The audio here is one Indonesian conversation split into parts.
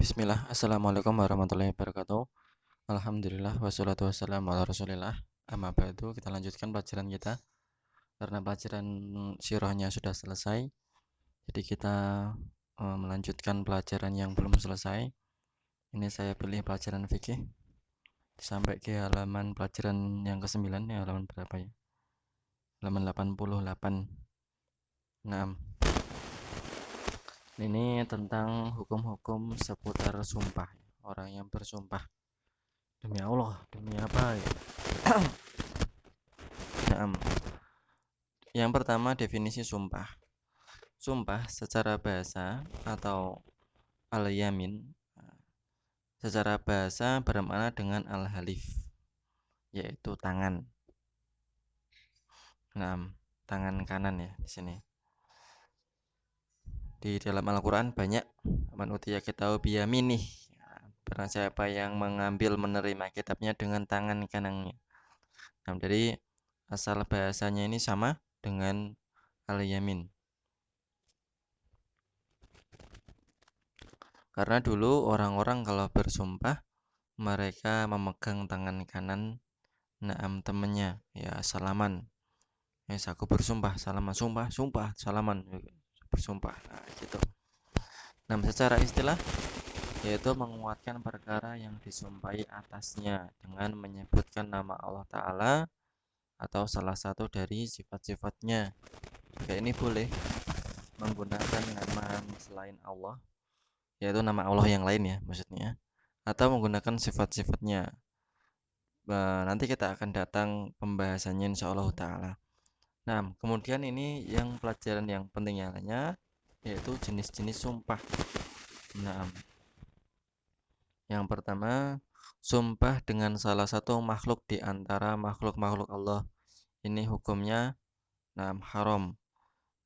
Bismillah, Assalamualaikum warahmatullahi wabarakatuh. Alhamdulillah, wassalatu wassalamu ala rasulillah. Amma ba'du, kita lanjutkan pelajaran kita. Karena pelajaran sirahnya sudah selesai, jadi kita melanjutkan pelajaran yang belum selesai. Ini saya pilih pelajaran fikih sampai ke halaman pelajaran yang ke-9, ya, halaman berapa ya? Halaman 88. Nah, ini tentang hukum-hukum seputar sumpah. Orang yang bersumpah demi Allah, demi apa ya? Nah, yang pertama, definisi sumpah. Sumpah secara bahasa atau al-yamin secara bahasa bermakna dengan al-halif, yaitu tangan. Nah, tangan kanan ya di sini. Di dalam Al-Qur'an banyak man utiya kitabu biyaminih. Barang siapa yang mengambil menerima kitabnya dengan tangan kanannya. Nah, jadi asal bahasanya ini sama dengan al-yamin. Karena dulu orang-orang kalau bersumpah mereka memegang tangan kanan naam temennya, ya salaman. Aku bersumpah, salaman, sumpah, salaman, bersumpah, nah, gitu. Nah, secara istilah yaitu menguatkan perkara yang disumpahi atasnya dengan menyebutkan nama Allah Ta'ala atau salah satu dari sifat-sifatnya. Jika ini boleh menggunakan nama selain Allah, yaitu nama Allah yang lain ya maksudnya, atau menggunakan sifat-sifatnya. Nanti kita akan datang pembahasannya insyaallah ta'ala. Nah, kemudian ini yang pelajaran yang pentingnya lainnya yaitu jenis-jenis sumpah. Nah, yang pertama, sumpah dengan salah satu makhluk di antara makhluk-makhluk Allah. Ini hukumnya haram.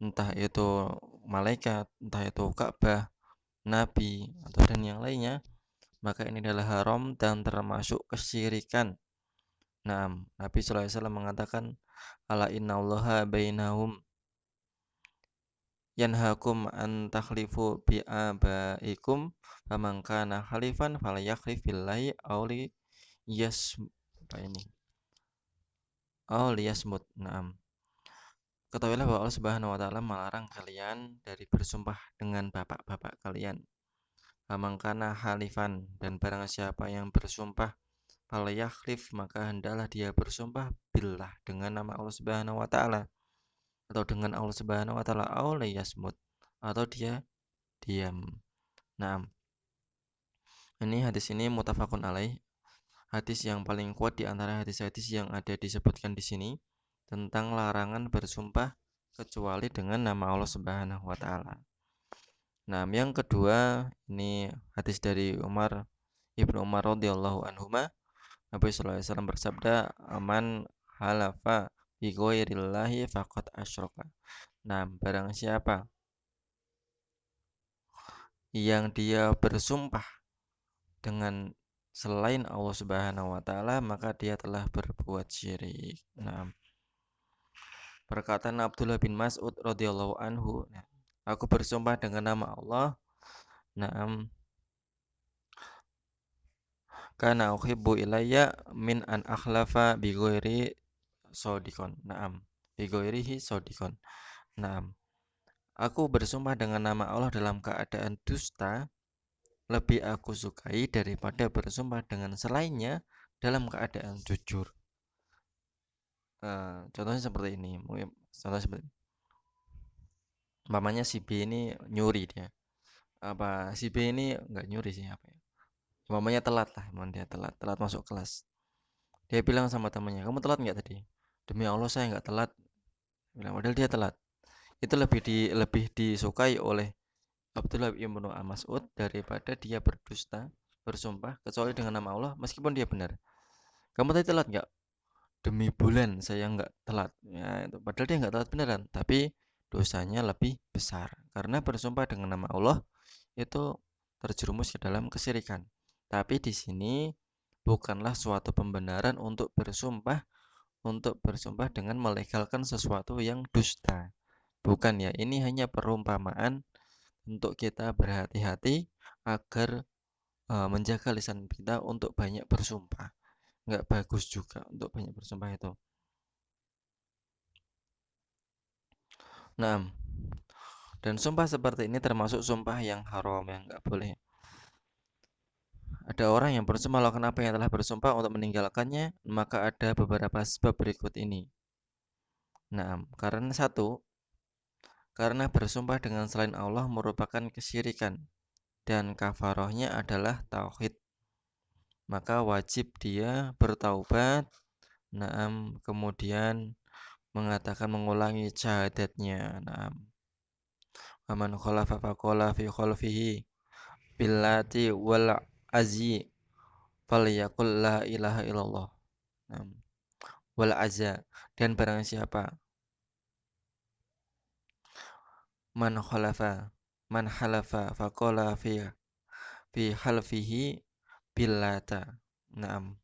Entah itu malaikat, entah itu Ka'bah, nabi, atau dan yang lainnya, maka ini adalah haram dan termasuk kesyirikan. Nah, Nabi sallallahu alaihi wasallam mengatakan, ala innallaha bainahum yanhakum an takhlifu bi abaikum faman kana khalifan falyakhlif billahi aw li yas apa ini aw liyasmut. Naam. Ketahuilah bahwa Allah Subhanahu wa taala melarang kalian dari bersumpah dengan bapak-bapak kalian. Faman kana khalifan, dan barang siapa yang bersumpah falyakhlif, maka hendaklah dia bersumpah billah dengan nama Allah Subhanahu wa taala atau dengan Allah Subhanahu wa taala aw liyasmut, atau dia diam. Nah, ini hadis ini mutafakun alaih, hadis yang paling kuat di antara hadis-hadis yang ada disebutkan di sini tentang larangan bersumpah kecuali dengan nama Allah Subhanahu wa taala. Nah, yang kedua ini hadis dari Ibnu Umar radhiyallahu anhuma. Nabi sallallahu alaihi wasallam bersabda, "Aman halafa bi ghairillahi faqad asyraka." Nah, barang siapa yang dia bersumpah dengan selain Allah Subhanahu wa taala, maka dia telah berbuat syirik. Nah, perkataan Abdullah bin Mas'ud radhiyallahu anhu, aku bersumpah dengan nama Allah, na'am, kana uhibbu ilayya min an akhlafa bi ghairi sodikon. Na'am, bi ghairihi sodikon. Na'am. Aku bersumpah dengan nama Allah dalam keadaan dusta, lebih aku sukai daripada bersumpah dengan selainnya dalam keadaan jujur. Contohnya seperti ini, contohnya seperti umpamanya si B ini nyuri dia. Apa si B ini nggak nyuri sih apa ya? Umpamanya telat lah, dia telat masuk kelas. Dia bilang sama temannya, kamu telat nggak tadi? Demi Allah saya nggak telat. Bilang, padahal dia telat. Itu lebih disukai oleh Abdullah bin Mas'ud daripada dia berdusta, bersumpah kecuali dengan nama Allah meskipun dia benar. Kamu tadi telat nggak? Demi bulan saya nggak telat. Ya, itu padahal dia nggak telat beneran, tapi dosanya lebih besar karena bersumpah dengan nama Allah itu terjerumus ke dalam kesyirikan. Tapi di sini bukanlah suatu pembenaran untuk bersumpah dengan melegalkan sesuatu yang dusta. Bukan ya, ini hanya perumpamaan untuk kita berhati-hati agar menjaga lisan kita untuk banyak bersumpah. Nggak bagus juga untuk banyak bersumpah itu. Nah, dan sumpah seperti ini termasuk sumpah yang haram, yang nggak boleh. Ada orang yang bersumpah melakukan apa yang telah bersumpah untuk meninggalkannya, maka ada beberapa sebab berikut ini. Nah, karena satu, karena bersumpah dengan selain Allah merupakan kesyirikan dan kafarohnya adalah tauhid, maka wajib dia bertaubat. Naam, kemudian mengatakan mengulangi syahadatnya. Naam. Aman khalafa faqala fi khalfihi billati wal azi falyaqul la ilaha illallah. Naam. Wal azza, dan barang siapa man khalafa man halafa faqala fi halfihi billata. Naam,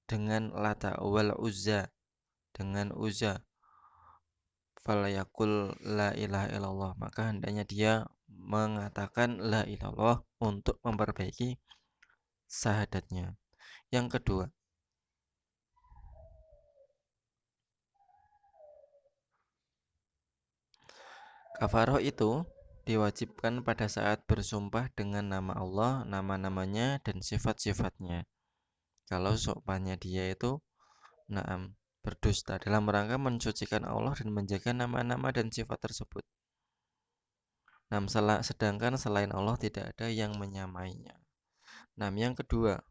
dengan lata wal uzza, dengan uzza, falyakul la ilaha illallah, maka hendaknya dia mengatakan la ilallah untuk memperbaiki syahadatnya. Yang kedua, kafaroh itu diwajibkan pada saat bersumpah dengan nama Allah, nama-namanya dan sifat-sifatnya. Kalau sumpahnya dia itu naam berdusta dalam rangka mensucikan Allah dan menjaga nama-nama dan sifat tersebut. Nah, sedangkan selain Allah tidak ada yang menyamainya. Nah, yang kedua,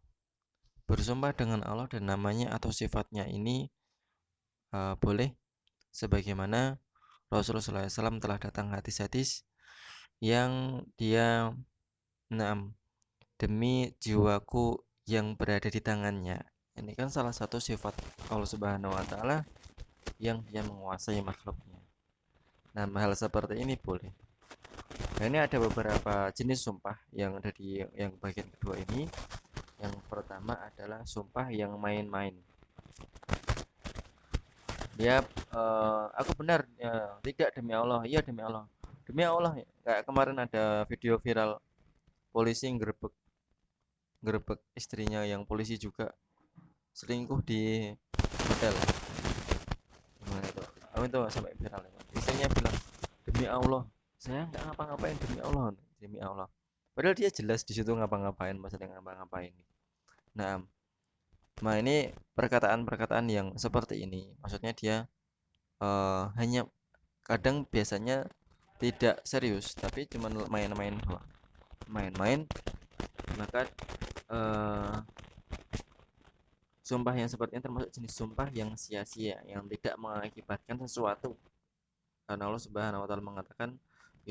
bersumpah dengan Allah dan namanya atau sifatnya ini boleh, sebagaimana Rasulullah SAW telah datang hadis-hadis yang dia naam demi jiwaku yang berada di tangannya. Ini kan salah satu sifat Allah Subhanahu wa taala yang dia menguasai makhluknya. Nah, hal seperti ini boleh. Nah, ini ada beberapa jenis sumpah yang ada di yang bagian kedua ini. Yang pertama adalah sumpah yang main-main. Dia aku benar, ya, tidak demi Allah, iya demi Allah. Demi Allah, ya. Kayak kemarin ada video viral polisi ngerebek ngerebek istrinya yang polisi juga selingkuh di hotel. Gimana itu? Aku itu sampai viral itu. Istrinya bilang, demi Allah, saya nggak ngapa-ngapain demi Allah, demi Allah. Padahal dia jelas di situ ngapa-ngapain, maksudnya ngapa-ngapain. Nah, nah ini perkataan-perkataan yang seperti ini, maksudnya dia hanya kadang biasanya tidak serius, tapi cuma main-main doang. Main-main, maka eh, sumpah yang seperti ini termasuk jenis sumpah yang sia-sia, yang tidak mengakibatkan sesuatu. Karena Allah Subhanahu wa taala mengatakan,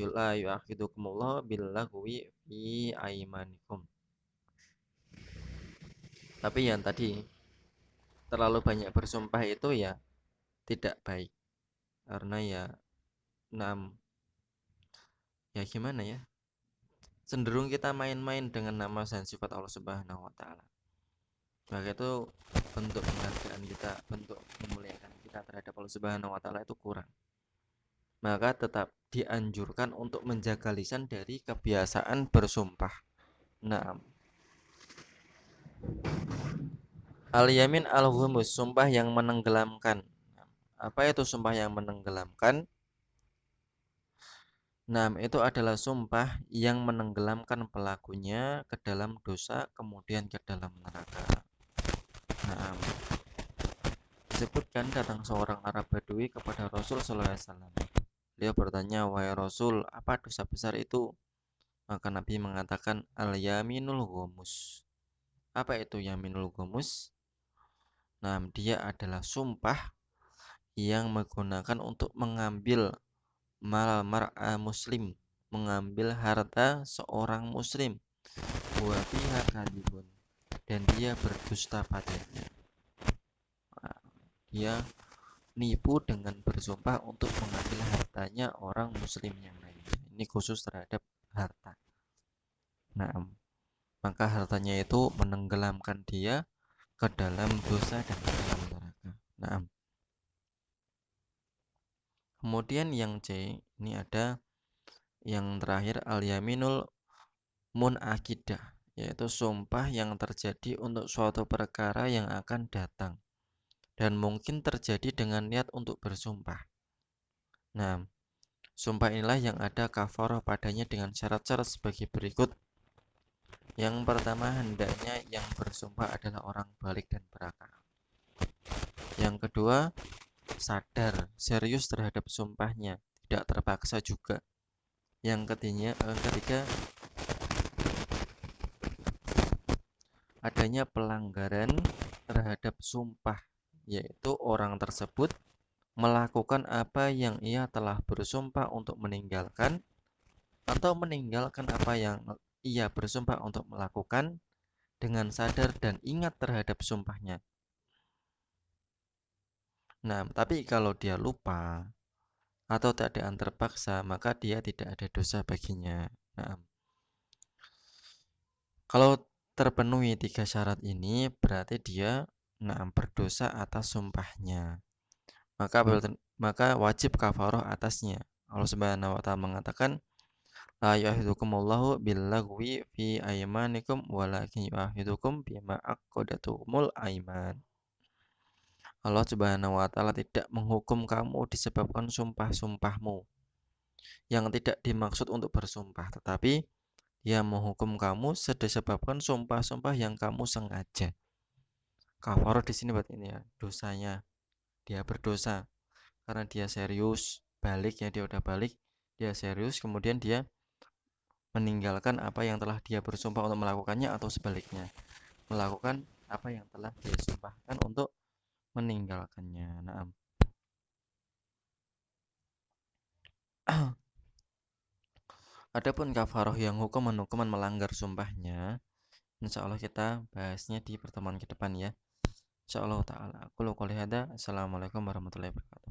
la yu'akhidukumullahu billaghwi fi aimanikum. Tapi yang tadi terlalu banyak bersumpah itu ya tidak baik. Karena ya enam ya gimana ya? Cenderung kita main-main dengan nama dan sifat Allah Subhanahu wa taala. Maka itu bentuk penghargaan kita, bentuk memuliakan kita terhadap Allah Subhanahu wa taala itu kurang. Maka tetap dianjurkan untuk menjaga lisan dari kebiasaan bersumpah. Nah, al-yamin al-ghumus, sumpah yang menenggelamkan. Apa itu sumpah yang menenggelamkan? Nah, itu adalah sumpah yang menenggelamkan pelakunya ke dalam dosa, kemudian ke dalam neraka. Nah, disebutkan datang seorang Arab Badui kepada Rasul Sallallahu Alaihi Wasallam. Dia bertanya, wahai Rasul, apa dosa besar itu? Maka Nabi mengatakan, al-yaminul ghumus. Apa itu yaminul ghumus? Nah, dia adalah sumpah yang menggunakan untuk mengambil mal mar'a muslim, mengambil harta seorang muslim. Wa fiha kadhibun, dan dia berdusta padanya. Nah, dia nipu dengan bersumpah untuk mengambil hartanya orang muslim yang lainnya. Ini khusus terhadap harta. Nah, maka hartanya itu menenggelamkan dia ke dalam dosa dan ke dalam neraka. Nah, kemudian yang C, ini ada yang terakhir al-yaminul munakidah, yaitu sumpah yang terjadi untuk suatu perkara yang akan datang dan mungkin terjadi dengan niat untuk bersumpah. Nah, sumpah inilah yang ada kafarah padanya dengan syarat-syarat sebagai berikut. Yang pertama, hendaknya yang bersumpah adalah orang balik dan berakal. Yang kedua, sadar, serius terhadap sumpahnya, tidak terpaksa juga. Yang ketiga, adanya pelanggaran terhadap sumpah, yaitu orang tersebut melakukan apa yang ia telah bersumpah untuk meninggalkan atau meninggalkan apa yang ia bersumpah untuk melakukan dengan sadar dan ingat terhadap sumpahnya. Nah, tapi kalau dia lupa atau keadaan terpaksa, maka dia tidak ada dosa baginya. Nah, kalau terpenuhi 3 syarat ini, berarti dia berdosa atas sumpahnya. Maka wajib kafaroh atasnya. Allah Subhanahu wa taala mengatakan, la yu'akhidhukumullahu billaghwi fi aymanikum walakin yu'akhidhukum bima aqadatumul aiman. Allah Subhanahu wa taala tidak menghukum kamu disebabkan sumpah-sumpahmu yang tidak dimaksud untuk bersumpah, tetapi dia menghukum kamu disebabkan sumpah-sumpah yang kamu sengaja. Kafaroh di sini buat ini ya, dosanya. Dia berdosa karena dia serius, baliknya dia udah balik, dia serius, kemudian dia meninggalkan apa yang telah dia bersumpah untuk melakukannya atau sebaliknya, melakukan apa yang telah dia sumpahkan untuk meninggalkannya. Nah, adapun kafaroh yang hukuman melanggar sumpahnya, insya Allah kita bahasnya di pertemuan ke depan ya. Insya Allah ta'ala. Aku qouli hada. Assalamualaikum warahmatullahi wabarakatuh.